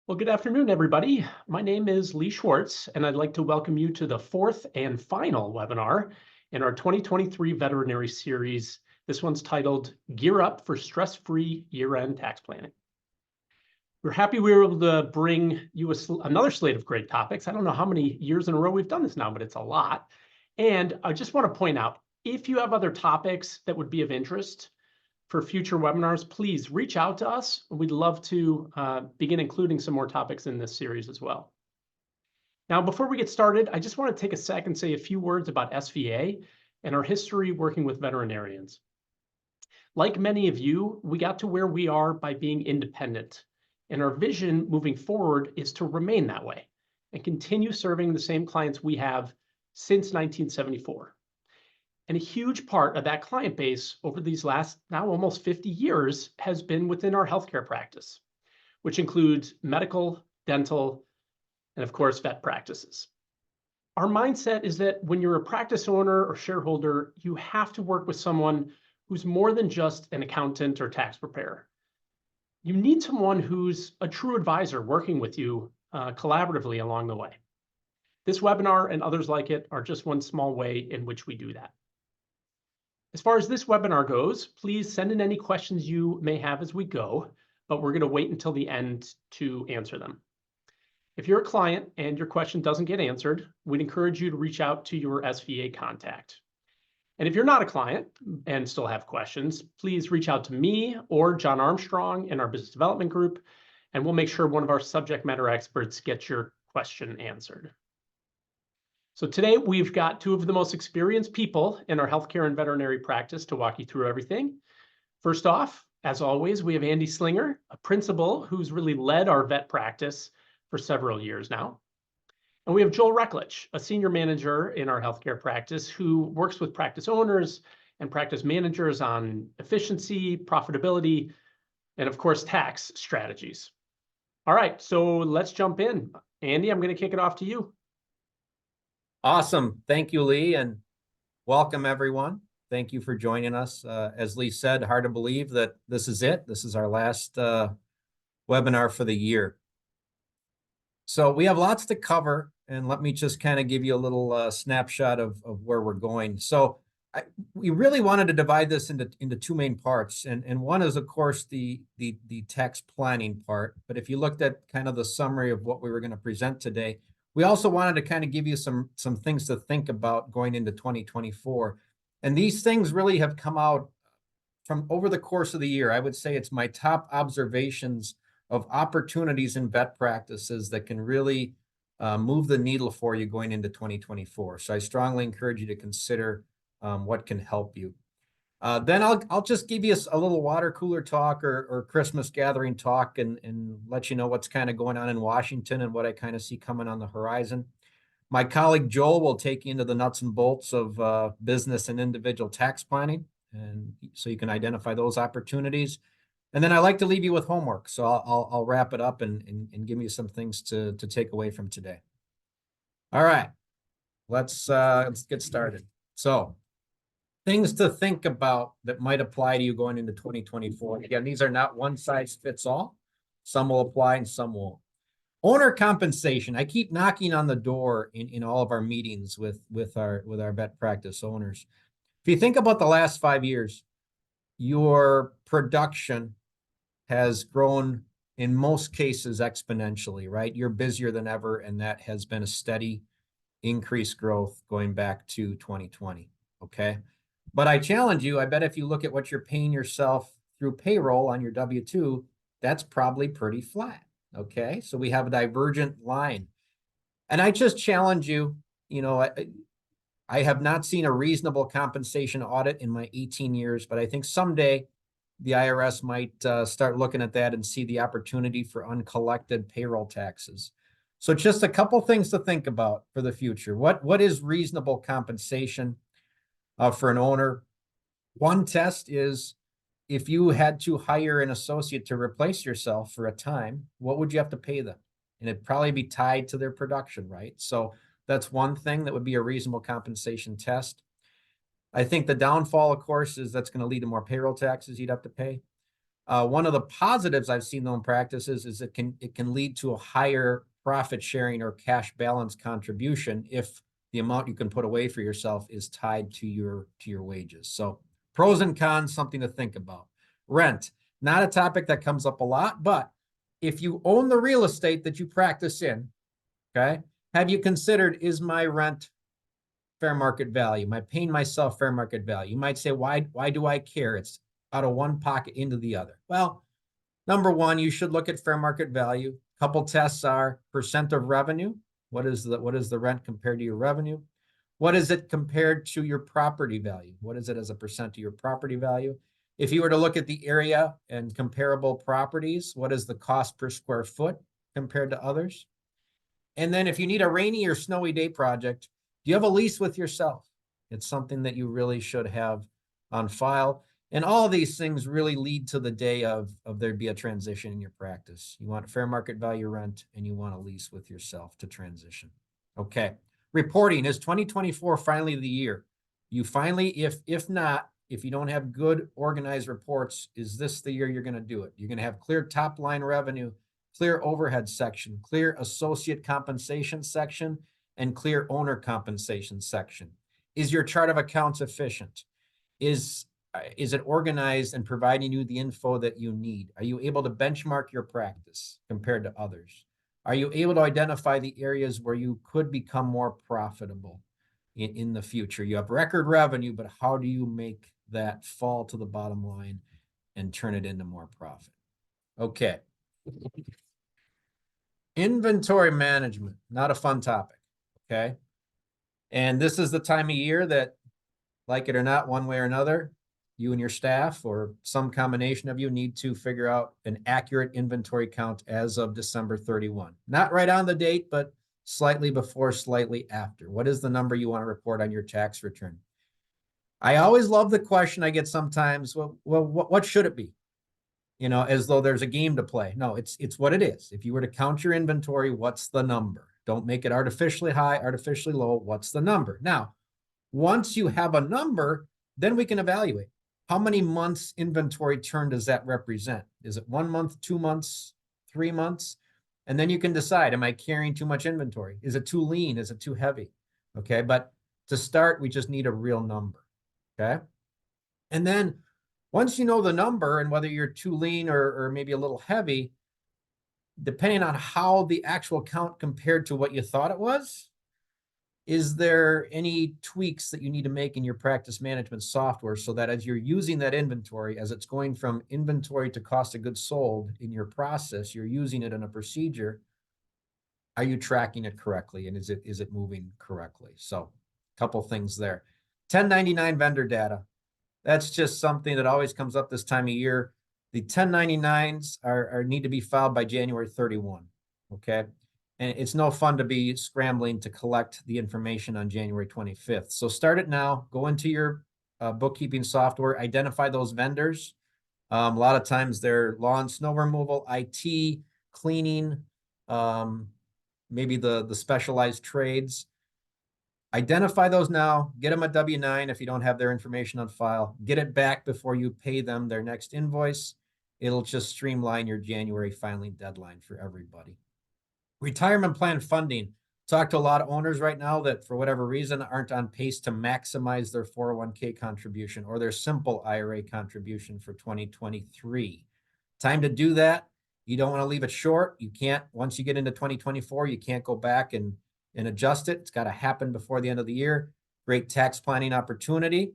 Well, good afternoon, everybody. My name is Lee Schwartz, and I'd like to welcome you to the fourth and final webinar in our 2023 veterinary series. This one's titled Gear Up for Stress-Free Year-End Tax Planning. We're happy we were able to bring you another slate of great topics. I don't know how many years in a row we've done this now, but it's a lot. And I just want to point out, if you have other topics that would be of interest for future webinars, please reach out to us. We'd love to begin including some more topics in this series as well. Now, before we get started, I just want to take a second and say a few words about SVA and our history working with veterinarians. Like many of you, we got to where we are by being independent, and our vision moving forward is to remain that way and continue serving the same clients we have since 1974. And a huge part of that client base over these last now almost 50 years has been within our healthcare practice, which includes medical, dental, and of course, vet practices. Our mindset is that when you're a practice owner or shareholder, you have to work with someone who's more than just an accountant or tax preparer. You need someone who's a true advisor working with you collaboratively along the way. This webinar and others like it are just one small way in which we do that. As far as this webinar goes, please send in any questions you may have as we go, but we're going to wait until the end to answer them. If you're a client and your question doesn't get answered, we'd encourage you to reach out to your SVA contact. And if you're not a client and still have questions, please reach out to me or John Armstrong in our business development group, and we'll make sure one of our subject matter experts gets your question answered. So today we've got two of the most experienced people in our healthcare and veterinary practice to walk you through everything. First off, as always, we have Andy Slinger, a principal who's really led our vet practice for several years now. And we have Joel Recklich, a senior manager in our healthcare practice who works with practice owners and practice managers on efficiency, profitability, and of course, tax strategies. All right, so let's jump in. Andy, I'm going to kick it off to you. Awesome. Thank you, Lee, and welcome everyone. Thank you for joining us. As Lee said, hard to believe that this is it. This is our last webinar for the year. So we have lots to cover, and let me just kind of give you a little snapshot of where we're going. So we really wanted to divide this into two main parts, and one is, of course, the tax planning part. But if you looked at kind of the summary of what we were going to present today, we also wanted to kind of give you some things to think about going into 2024. And these things really have come out from over the course of the year. I would say it's my top observations of opportunities in vet practices that can really move the needle for you going into 2024. So I strongly encourage you to consider what can help you. Then I'll just give you a little water cooler talk or Christmas gathering talk and let you know what's kind of going on in Washington and what I kind of see coming on the horizon. My colleague Joel will take you into the nuts and bolts of business and individual tax planning, and so you can identify those opportunities. And then I like to leave you with homework, so I'll wrap it up and give you some things to take away from today. All right, let's get started. So, things to think about that might apply to you going into 2024. Again, these are not one size fits all. Some will apply and some won't. Owner compensation. I keep knocking on the door in all of our meetings with our vet practice owners. If you think about the last 5 years, your production has grown in most cases exponentially, right? You're busier than ever, and that has been a steady increased growth going back to 2020, okay? But I challenge you, I bet if you look at what you're paying yourself through payroll on your W-2, that's probably pretty flat, okay? So we have a divergent line. And I just challenge you, you know, I have not seen a reasonable compensation audit in my 18 years, but I think someday the IRS might start looking at that and see the opportunity for uncollected payroll taxes. So just a couple things to think about for the future. What is reasonable compensation for an owner? One test is if you had to hire an associate to replace yourself for a time, what would you have to pay them? And it'd probably be tied to their production, right? So that's one thing that would be a reasonable compensation test. I think the downfall, of course, is that's going to lead to more payroll taxes you'd have to pay. One of the positives I've seen though in practices is it can lead to a higher profit sharing or cash balance contribution if the amount you can put away for yourself is tied to your wages. So pros and cons, something to think about. Rent, not a topic that comes up a lot, but if you own the real estate that you practice in, okay, have you considered, is my rent fair market value? Am I paying myself fair market value? You might say, why do I care? It's out of one pocket into the other. Well, number one, you should look at fair market value. Couple tests are percent of revenue. What is the rent compared to your revenue? What is it compared to your property value? What is it as a percent of your property value? If you were to look at the area and comparable properties, what is the cost per square foot compared to others? And then if you need a rainy or snowy day project, do you have a lease with yourself? It's something that you really should have on file. And all these things really lead to the day of there'd be a transition in your practice. You want fair market value rent and you want a lease with yourself to transition. Okay. Reporting, is 2024 finally the year? You finally, if not, if you don't have good organized reports, is this the year you're going to do it? You're going to have clear top line revenue, clear overhead section, clear associate compensation section, and clear owner compensation section. Is your chart of accounts efficient? Is it organized and providing you the info that you need? Are you able to benchmark your practice compared to others? Are you able to identify the areas where you could become more profitable in the future? You have record revenue, but how do you make that fall to the bottom line and turn it into more profit? Okay. Inventory management, not a fun topic, okay? And this is the time of year that, like it or not, one way or another, you and your staff or some combination of you need to figure out an accurate inventory count as of December 31. Not right on the date, but slightly before, slightly after. What is the number you want to report on your tax return? I always love the question I get sometimes, well, what should it be? You know, as though there's a game to play. No, it's what it is. If you were to count your inventory, what's the number? Don't make it artificially high, artificially low. What's the number? Now, once you have a number, then we can evaluate. How many months inventory turn does that represent? Is it 1 month, 2 months, 3 months? And then you can decide, am I carrying too much inventory? Is it too lean? Is it too heavy? Okay, but to start, we just need a real number, okay? And then once you know the number and whether you're too lean or maybe a little heavy, depending on how the actual count compared to what you thought it was, is there any tweaks that you need to make in your practice management software so that as you're using that inventory, as it's going from inventory to cost of goods sold in your process, you're using it in a procedure, are you tracking it correctly? And is it moving correctly? So a couple things there. 1099 vendor data. That's just something that always comes up this time of year. The 1099s are need to be filed by January 31, okay? And it's no fun to be scrambling to collect the information on January 25th. So start it now. Go into your bookkeeping software, identify those vendors. A lot of times they're lawn, snow removal, IT, cleaning, maybe the specialized trades. Identify those now, get them a W-9 if you don't have their information on file, get it back before you pay them their next invoice. It'll just streamline your January filing deadline for everybody. Retirement plan funding. Talk to a lot of owners right now that for whatever reason aren't on pace to maximize their 401k contribution or their simple IRA contribution for 2023. Time to do that. You don't want to leave it short. You can't, once you get into 2024, you can't go back and adjust it. It's got to happen before the end of the year. Great tax planning opportunity.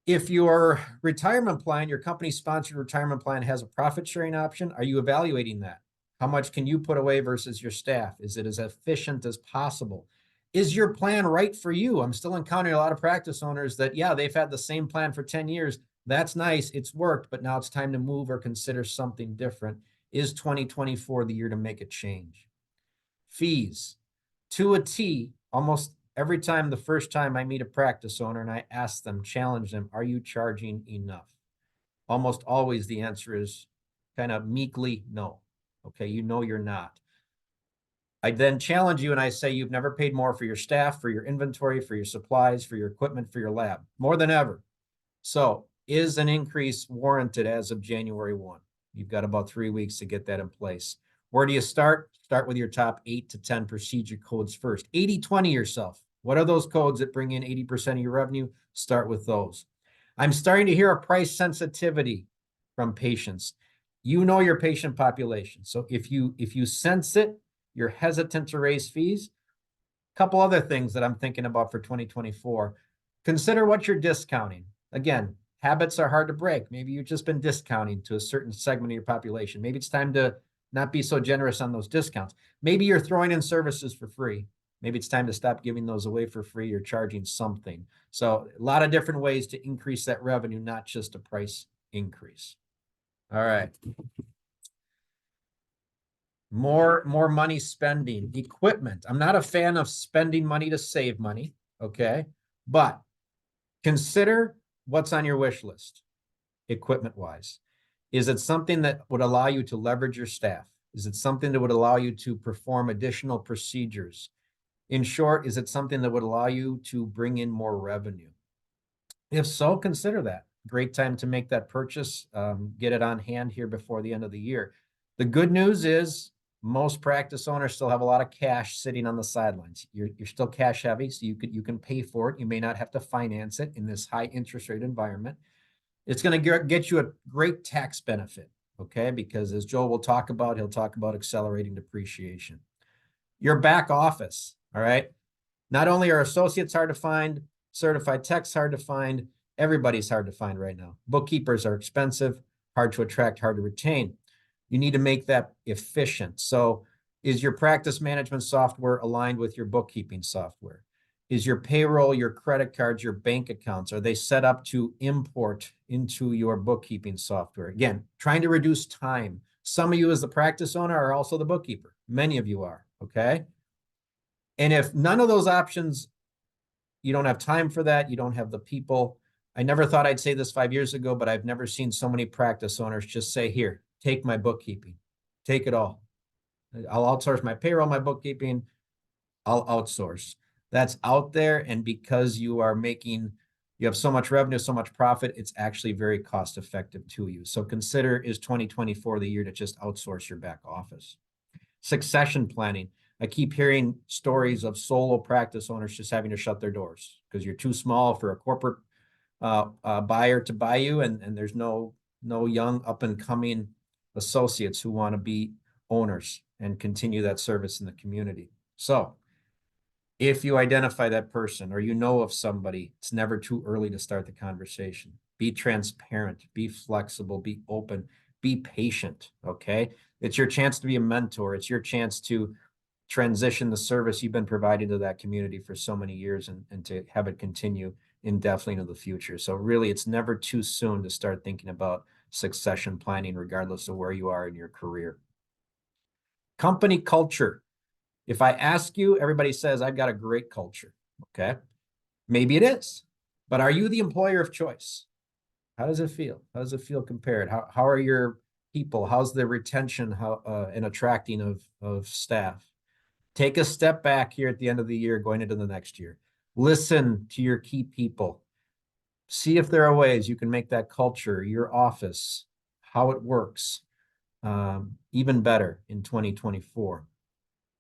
If your retirement plan, your company sponsored retirement plan has a profit sharing option, are you evaluating that? How much can you put away versus your staff? Is it as efficient as possible? Is your plan right for you? I'm still encountering a lot of practice owners that, yeah, they've had the same plan for 10 years. That's nice. It's worked, but now it's time to move or consider something different. Is 2024 the year to make a change? Fees. To a T, almost every time, the first time I meet a practice owner and I ask them, challenge them, are you charging enough? Almost always the answer is kind of meekly no. Okay, you know you're not. I then challenge you and I say, you've never paid more for your staff, for your inventory, for your supplies, for your equipment, for your lab, more than ever. So is an increase warranted as of January 1? You've got about 3 weeks to get that in place. Where do you start? Start with your top 8 to 10 procedure codes first. 80-20 yourself. What are those codes that bring in 80% of your revenue? Start with those. I'm starting to hear a price sensitivity from patients. You know your patient population. So if you sense it, you're hesitant to raise fees. A couple other things that I'm thinking about for 2024. Consider what you're discounting. Again, habits are hard to break. Maybe you've just been discounting to a certain segment of your population. Maybe it's time to not be so generous on those discounts. Maybe you're throwing in services for free. Maybe it's time to stop giving those away for free or charging something. So a lot of different ways to increase that revenue, not just a price increase. All right. More money spending. Equipment. I'm not a fan of spending money to save money, okay? But consider what's on your wish list, equipment-wise. Is it something that would allow you to leverage your staff? Is it something that would allow you to perform additional procedures? In short, is it something that would allow you to bring in more revenue? If so, consider that. Great time to make that purchase. Get it on hand here before the end of the year. The good news is most practice owners still have a lot of cash sitting on the sidelines. You're still cash heavy, so you can pay for it. You may not have to finance it in this high interest rate environment. It's going to get you a great tax benefit, okay? Because as Joel will talk about, he'll talk about accelerating depreciation. Your back office, all right? Not only are associates hard to find, certified techs hard to find, everybody's hard to find right now. Bookkeepers are expensive, hard to attract, hard to retain. You need to make that efficient. So is your practice management software aligned with your bookkeeping software? Is your payroll, your credit cards, your bank accounts, are they set up to import into your bookkeeping software? Again, trying to reduce time. Some of you as the practice owner are also the bookkeeper. Many of you are, okay? And if none of those options, you don't have time for that, you don't have the people. I never thought I'd say this 5 years ago, but I've never seen so many practice owners just say, here, take my bookkeeping, take it all. I'll outsource my payroll, my bookkeeping, I'll outsource. That's out there. And because you have so much revenue, so much profit, it's actually very cost effective to you. So consider, is 2024 the year to just outsource your back office? Succession planning. I keep hearing stories of solo practice owners just having to shut their doors because you're too small for a corporate buyer to buy you, and there's no young up and coming associates who want to be owners and continue that service in the community. So if you identify that person or you know of somebody, it's never too early to start the conversation. Be transparent, be flexible, be open, be patient, okay? It's your chance to be a mentor. It's your chance to transition the service you've been providing to that community for so many years and to have it continue indefinitely into the future. So really, it's never too soon to start thinking about succession planning, regardless of where you are in your career. Company culture. If I ask you, everybody says, I've got a great culture, okay? Maybe it is, but are you the employer of choice? How does it feel? How does it feel compared? How are your people? How's the retention and attracting of staff? Take a step back here at the end of the year, going into the next year. Listen to your key people. See if there are ways you can make that culture, your office, how it works, even better in 2024.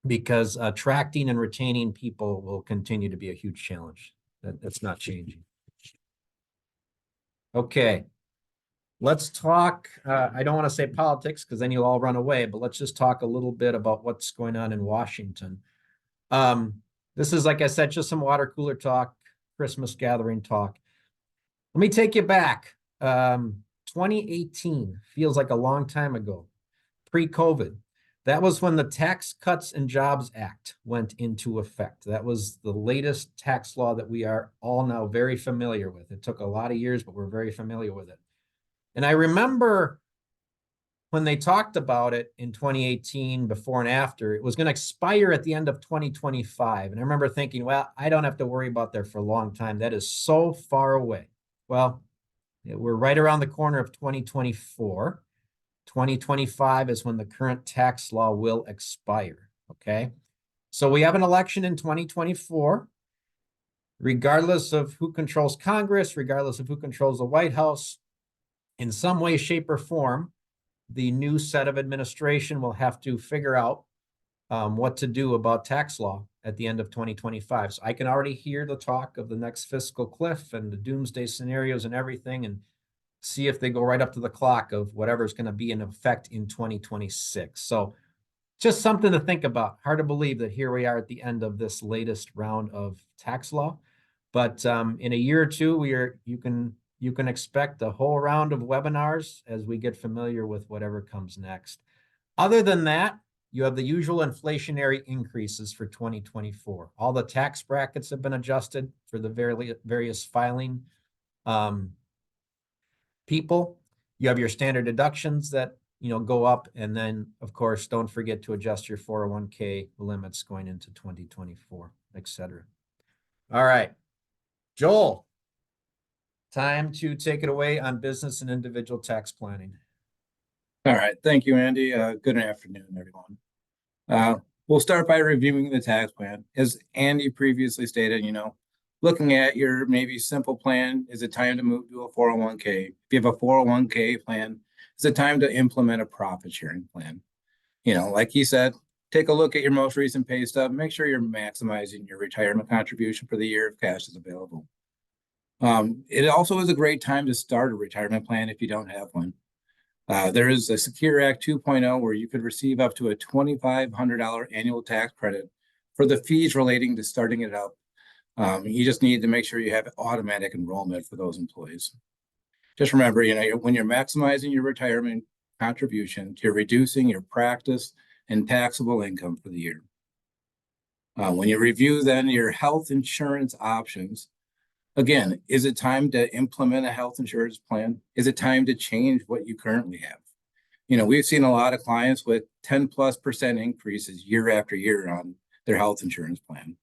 Because attracting and retaining people will continue to be a huge challenge. That's not changing. Okay, let's talk. I don't want to say politics because then you'll all run away, but let's just talk a little bit about what's going on in Washington. This is, like I said, just some water cooler talk, Christmas gathering talk. Let me take you back. 2018 feels like a long time ago, pre-COVID. That was when the Tax Cuts and Jobs Act went into effect. That was the latest tax law that we are all now very familiar with. It took a lot of years, but we're very familiar with it. And I remember when they talked about it in 2018, before and after, it was going to expire at the end of 2025. And I remember thinking, well, I don't have to worry about that for a long time. That is so far away. Well, we're right around the corner of 2024. 2025 is when the current tax law will expire, okay? So we have an election in 2024. regardless of who controls Congress, regardless of who controls the White House, in some way, shape, or form, the new set of administration will have to figure out what to do about tax law at the end of 2025. So I can already hear the talk of the next fiscal cliff and the doomsday scenarios and everything, and see if they go right up to the clock of whatever's going to be in effect in 2026. So just something to think about. Hard to believe that here we are at the end of this latest round of tax law. But in a year or two, you can expect a whole round of webinars as we get familiar with whatever comes next. Other than that, you have the usual inflationary increases for 2024. All the tax brackets have been adjusted for the various filing people. You have your standard deductions that go up, and then of course don't forget to adjust your 401k limits going into 2024, etc. All right, Joel, time to take it away on business and individual tax planning. All right, thank you, Andy. Good afternoon, everyone. We'll start by reviewing the tax plan. As Andy previously stated, looking at your maybe simple plan, is it time to move to a 401k? If you have a 401k plan, is it time to implement a profit sharing plan? Like he said, take a look at your most recent pay stub, make sure you're maximizing your retirement contribution for the year if cash is available. It also is a great time to start a retirement plan if you don't have one. There is a Secure Act 2.0 where you could receive up to a $2,500 annual tax credit for the fees relating to starting it up. You just need to make sure you have automatic enrollment for those employees. Just remember, when you're maximizing your retirement contribution, you're reducing your practice and taxable income for the year. When you review then your health insurance options, again, is it time to implement a health insurance plan? Is it time to change what you currently have? We've seen a lot of clients with 10+% increases year after year on their health insurance plan.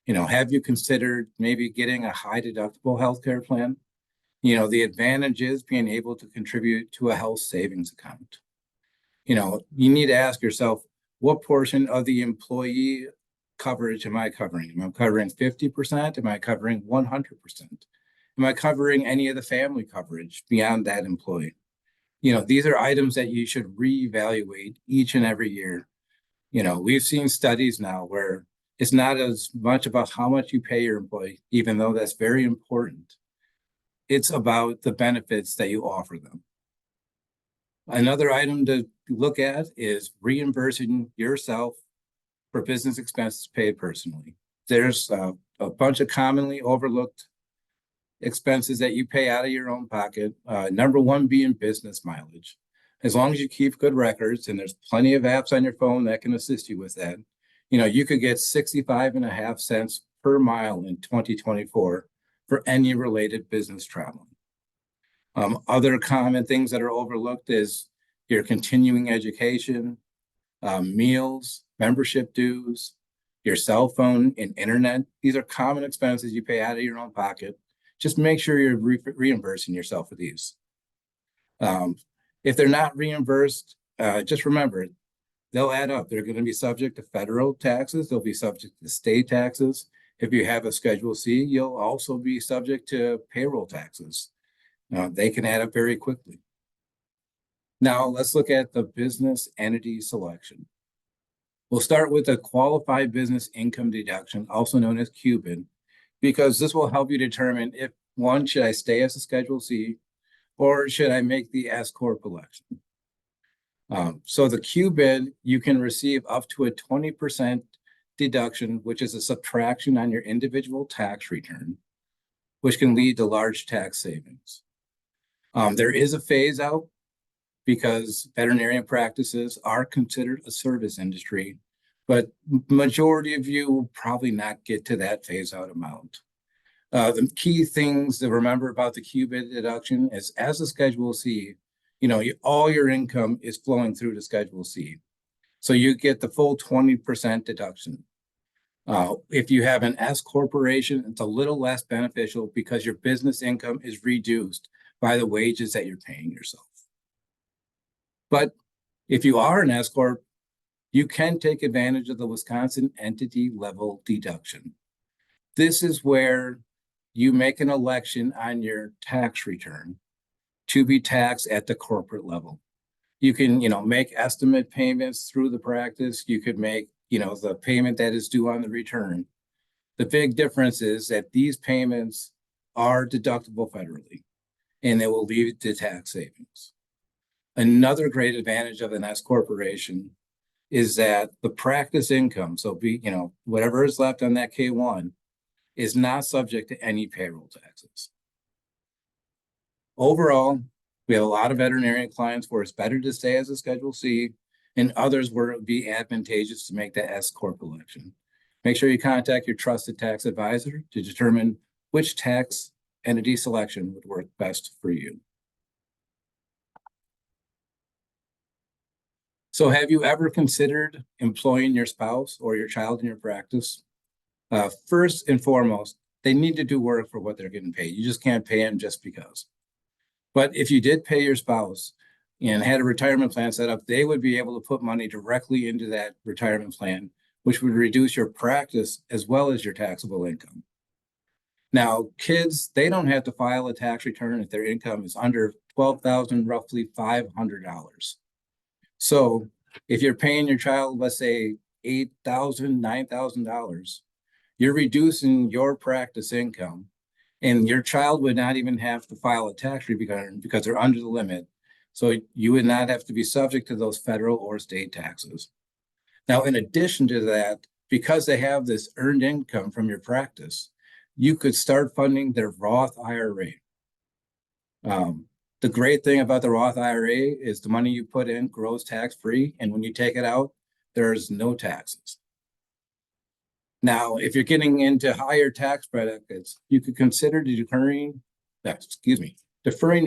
Have you considered maybe getting a high deductible healthcare plan? The advantage is being able to contribute to a health savings account. You need to ask yourself, what portion of the employee coverage am I covering? Am I covering 50%? Am I covering 100%? Am I covering any of the family coverage beyond that employee? These are items that you should reevaluate each and every year. We've seen studies now where it's not as much about how much you pay your employee, even though that's very important. It's about the benefits that you offer them. Another item to look at is reimbursing yourself for business expenses paid personally. There's a bunch of commonly overlooked expenses that you pay out of your own pocket. Number one being business mileage. As long as you keep good records, and there's plenty of apps on your phone that can assist you with that, you could get 65.5 cents per mile in 2024 for any related business traveling. Other common things that are overlooked is your continuing education, meals, membership dues, your cell phone and internet. These are common expenses you pay out of your own pocket. Just make sure you're reimbursing yourself for these. If they're not reimbursed, just remember, they'll add up. They're going to be subject to federal taxes. They'll be subject to state taxes. If you have a Schedule C, you'll also be subject to payroll taxes. They can add up very quickly. Now, let's look at the business entity selection. We'll start with a qualified business income deduction, also known as QBID, because this will help you determine if, one, should I stay as a Schedule C, or should I make the S Corp election? So the QBID, you can receive up to a 20% deduction, which is a subtraction on your individual tax return, which can lead to large tax savings. There is a phase out because veterinarian practices are considered a service industry, but majority of you will probably not get to that phase out amount. The key things to remember about the QBID deduction is, as a Schedule C, all your income is flowing through to Schedule C. So you get the full 20% deduction. If you have an S corporation, it's a little less beneficial because your business income is reduced by the wages that you're paying yourself. But if you are an S Corp, you can take advantage of the Wisconsin entity level deduction. This is where you make an election on your tax return to be taxed at the corporate level. You can, make estimate payments through the practice. You could make, the payment that is due on the return. The big difference is that these payments are deductible federally, and they will lead to tax savings. Another great advantage of an S corporation is that the practice income, so whatever is left on that K1, is not subject to any payroll taxes. Overall, we have a lot of veterinarian clients where it's better to stay as a Schedule C, and others where it would be advantageous to make that S Corp election. Make sure you contact your trusted tax advisor to determine which tax entity selection would work best for you. So have you ever considered employing your spouse or your child in your practice? First and foremost, they need to do work for what they're getting paid. You just can't pay them just because. But if you did pay your spouse and had a retirement plan set up, they would be able to put money directly into that retirement plan, which would reduce your practice as well as your taxable income. Now, kids, they don't have to file a tax return if their income is under $12,000, roughly $500. So if you're paying your child, let's say $8,000, $9,000, you're reducing your practice income, and your child would not even have to file a tax return because they're under the limit. So you would not have to be subject to those federal or state taxes. Now, in addition to that, because they have this earned income from your practice, you could start funding their Roth IRA. The great thing about the Roth IRA is the money you put in grows tax-free, and when you take it out, there's no taxes. Now, if you're getting into higher tax brackets, you could consider deferring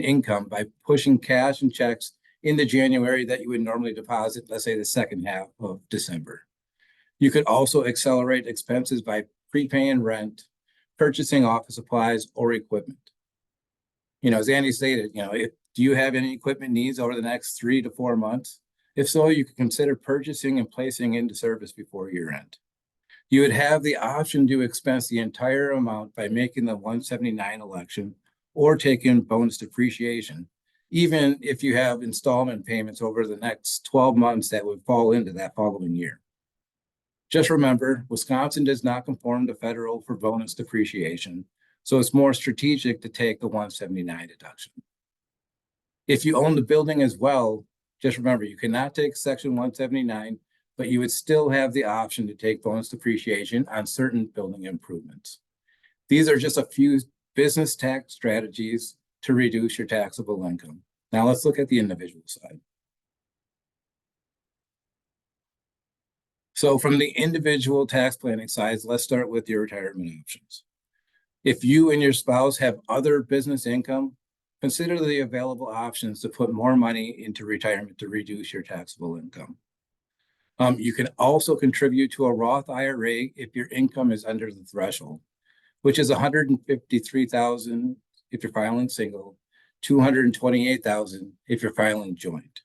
income by pushing cash and checks into January that you would normally deposit, let's say the second half of December. You could also accelerate expenses by prepaying rent, purchasing office supplies, or equipment. As Andy stated, do you have any equipment needs over the next 3 to 4 months? If so, you could consider purchasing and placing into service before year end. You would have the option to expense the entire amount by making the 179 election or taking bonus depreciation, even if you have installment payments over the next 12 months that would fall into that following year. Just remember, Wisconsin does not conform to federal for bonus depreciation, so it's more strategic to take the 179 deduction. If you own the building as well, just remember, you cannot take Section 179, but you would still have the option to take bonus depreciation on certain building improvements. These are just a few business tax strategies to reduce your taxable income. Now let's look at the individual side. So from the individual tax planning side, let's start with your retirement options. If you and your spouse have other business income, consider the available options to put more money into retirement to reduce your taxable income. You can also contribute to a Roth IRA if your income is under the threshold, which is $153,000 if you're filing single, $228,000 if you're filing joint.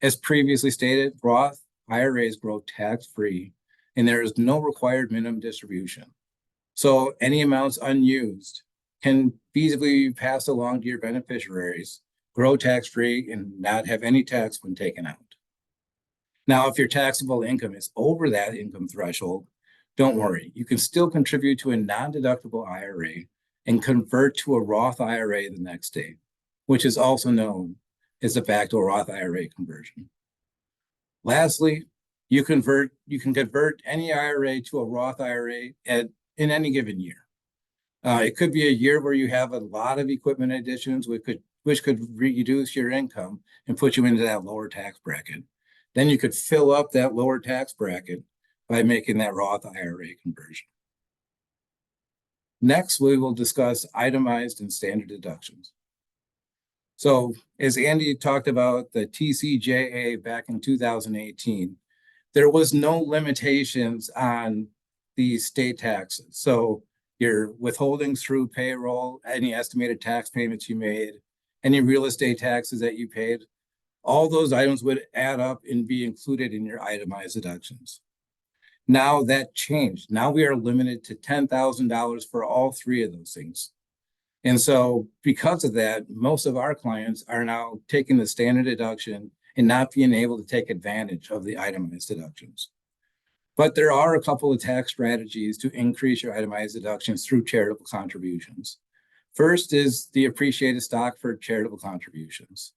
As previously stated, Roth IRAs grow tax-free, and there is no required minimum distribution. So any amounts unused can feasibly be passed along to your beneficiaries, grow tax-free, and not have any tax when taken out. Now, if your taxable income is over that income threshold, don't worry. You can still contribute to a non-deductible IRA and convert to a Roth IRA the next day, which is also known as the backdoor Roth IRA conversion. Lastly, you can convert any IRA to a Roth IRA in any given year. It could be a year where you have a lot of equipment additions, which could reduce your income and put you into that lower tax bracket. Then you could fill up that lower tax bracket by making that Roth IRA conversion. Next, we will discuss itemized and standard deductions. So as Andy talked about the TCJA back in 2018, there was no limitations on the state taxes. So your withholdings through payroll, any estimated tax payments you made, any real estate taxes that you paid, all those items would add up and be included in your itemized deductions. Now that changed. Now we are limited to $10,000 for all three of those things. And so because of that, most of our clients are now taking the standard deduction and not being able to take advantage of the itemized deductions. But there are a couple of tax strategies to increase your itemized deductions through charitable contributions. First is the appreciated stock for charitable contributions.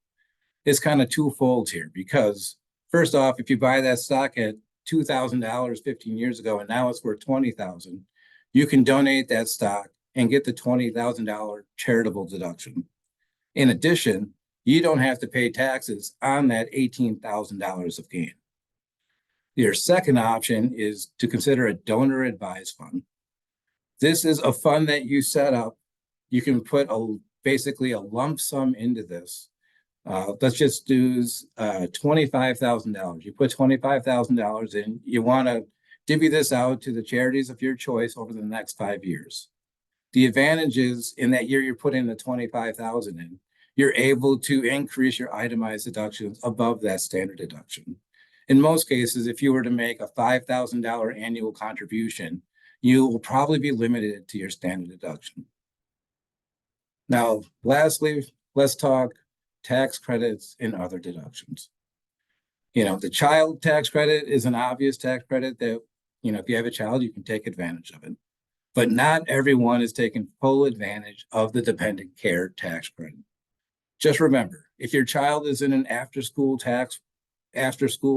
It's kind of twofold here because first off, if you buy that stock at $2,000 15 years ago and now it's worth $20,000, you can donate that stock and get the $20,000 charitable deduction. In addition, you don't have to pay taxes on that $18,000 of gain. Your second option is to consider a donor advised fund. This is a fund that you set up. You can put basically a lump sum into this. Let's just do $25,000. You put $25,000 in. You want to divvy this out to the charities of your choice over the next 5 years. The advantage is in that year you're putting the $25,000 in, you're able to increase your itemized deductions above that standard deduction. In most cases, if you were to make a $5,000 annual contribution, you will probably be limited to your standard deduction. Now, lastly, let's talk tax credits and other deductions. The child tax credit is an obvious tax credit that, if you have a child, you can take advantage of it. But not everyone is taking full advantage of the dependent care tax credit. Just remember, if your child is in an after-school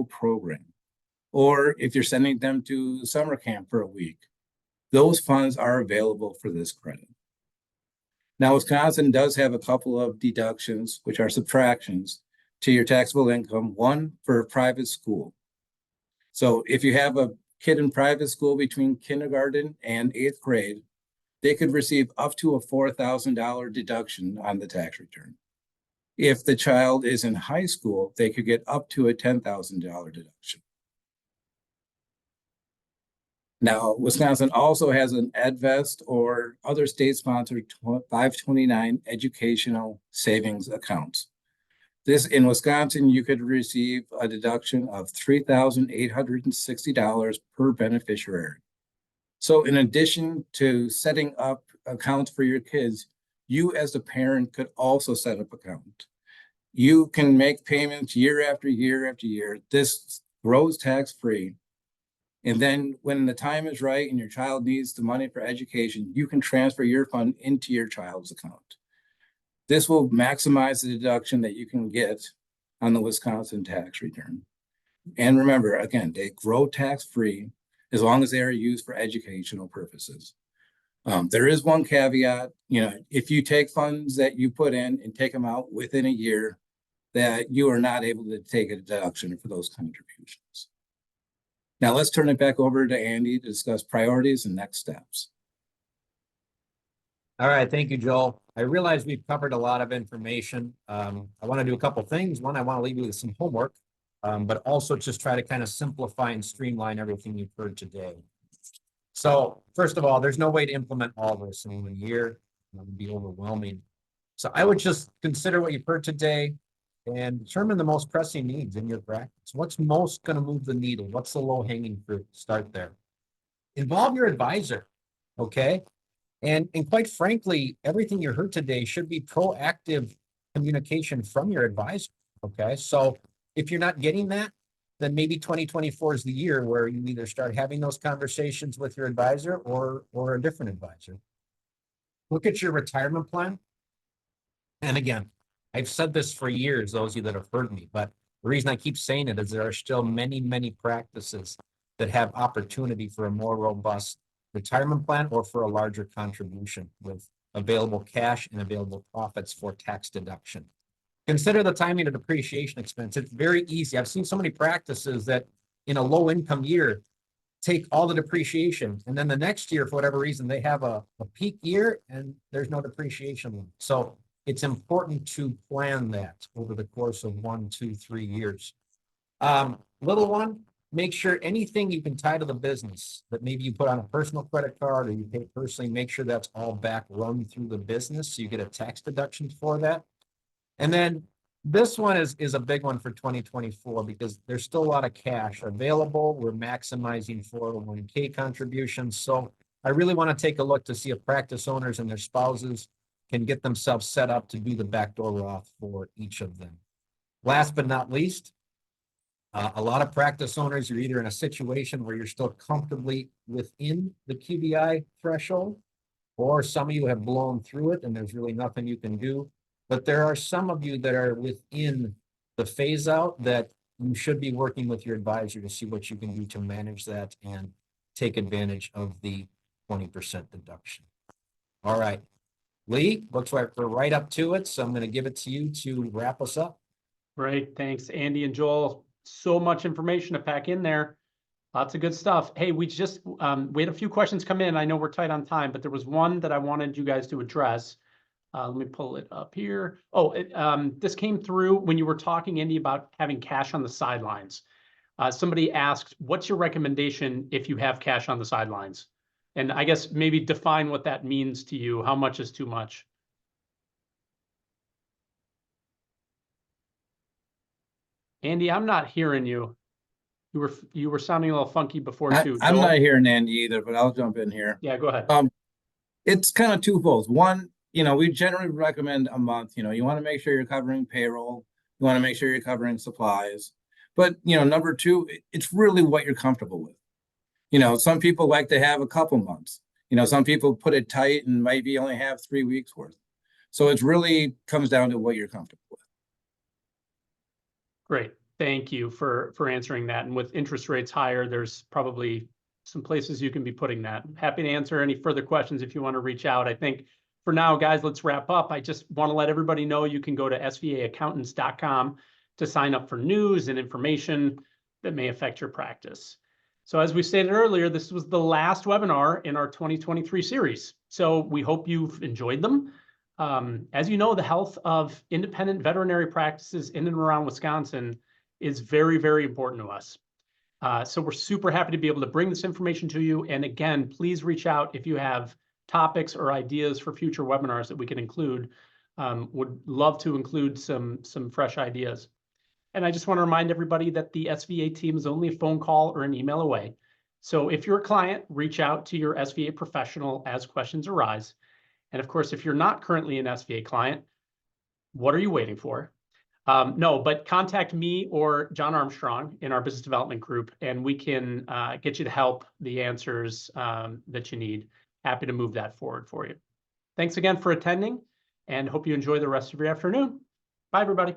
program, or if you're sending them to summer camp for a week, those funds are available for this credit. Now, Wisconsin does have a couple of deductions, which are subtractions to your taxable income, one for private school. So if you have a kid in private school between kindergarten and 8th grade, they could receive up to a $4,000 deduction on the tax return. If the child is in high school, they could get up to a $10,000 deduction. Now, Wisconsin also has an EdVest or other state-sponsored 529 educational savings accounts. This in Wisconsin, you could receive a deduction of $3,860 per beneficiary. So in addition to setting up accounts for your kids, you as a parent could also set up account. You can make payments year after year after year. This grows tax-free. And then when the time is right and your child needs the money for education, you can transfer your fund into your child's account. This will maximize the deduction that you can get on the Wisconsin tax return. And remember, again, they grow tax-free as long as they are used for educational purposes. There is one caveat, if you take funds that you put in and take them out within a year, that you are not able to take a deduction for those contributions. Now let's turn it back over to Andy to discuss priorities and next steps. All right, thank you, Joel. I realize we've covered a lot of information. I want to do a couple things. One, I want to leave you with some homework, but also just try to kind of simplify and streamline everything you've heard today. So first of all, there's no way to implement all this in 1 year. It would be overwhelming. So I would just consider what you've heard today and determine the most pressing needs in your practice. What's most going to move the needle? What's the low-hanging fruit? Start there. Involve your advisor, okay? And quite frankly, everything you heard today should be proactive communication from your advisor, okay? So if you're not getting that, then maybe 2024 is the year where you either start having those conversations with your advisor or a different advisor. Look at your retirement plan. And again, I've said this for years, those of you that have heard me, but the reason I keep saying it is there are still many, many practices that have opportunity for a more robust retirement plan or for a larger contribution with available cash and available profits for tax deduction. Consider the timing of depreciation expense. It's very easy. I've seen so many practices that in a low income year take all the depreciation and then the next year, for whatever reason, they have a peak year and there's no depreciation. So it's important to plan that over the course of 1, 2, 3 years. Little one, make sure anything you can tie to the business that maybe you put on a personal credit card or you pay personally, make sure that's all back run through the business so you get a tax deduction for that. And then This one is a big one for 2024 because there's still a lot of cash available. We're maximizing 401k contributions. So I really want to take a look to see if practice owners and their spouses can get themselves set up to do the backdoor Roth for each of them. Last but not least, a lot of practice owners are either in a situation where you're still comfortably within the QBI threshold, or some of you have blown through it and there's really nothing you can do. But there are some of you that are within the phase out that you should be working with your advisor to see what you can do to manage that and take advantage of the 20% deduction. All right, Lee, looks like we're right up to it. So I'm going to give it to you to wrap us up. Great. Thanks, Andy and Joel. So much information to pack in there. Lots of good stuff. Hey, we had a few questions come in. I know we're tight on time, but there was one that I wanted you guys to address. Let me pull it up here. Oh, this came through when you were talking, Andy, about having cash on the sidelines. Somebody asked, what's your recommendation if you have cash on the sidelines? And I guess maybe define what that means to you. How much is too much? Andy, I'm not hearing you. You were sounding a little funky before too. I'm Joel? not hearing Andy either, but I'll jump in here. Yeah, go ahead. It's kind of twofold. One, we generally recommend a month. You want to make sure you're covering payroll. You want to make sure you're covering supplies. But, number two, it's really what you're comfortable with. Some people like to have a couple months. Some people put it tight and maybe only have 3 weeks worth. So it really comes down to what you're comfortable with. Great. Thank you for answering that. And with interest rates higher, there's probably some places you can be putting that. Happy to answer any further questions if you want to reach out. I think for now, guys, let's wrap up. I just want to let everybody know you can go to svaaccountants.com to sign up for news and information that may affect your practice. So as we stated earlier, this was the last webinar in our 2023 series. So we hope you've enjoyed them. As you know, the health of independent veterinary practices in and around Wisconsin is very, very important to us. So we're super happy to be able to bring this information to you. And again, please reach out if you have topics or ideas for future webinars that we can include. Would love to include some fresh ideas. And I just want to remind everybody that the SVA team is only a phone call or an email away. So if you're a client, reach out to your SVA professional as questions arise. And of course, if you're not currently an SVA client, what are you waiting for? No, but contact me or John Armstrong in our business development group, and we can get you to help the answers that you need. Happy to move that forward for you. Thanks again for attending, and hope you enjoy the rest of your afternoon. Bye, everybody.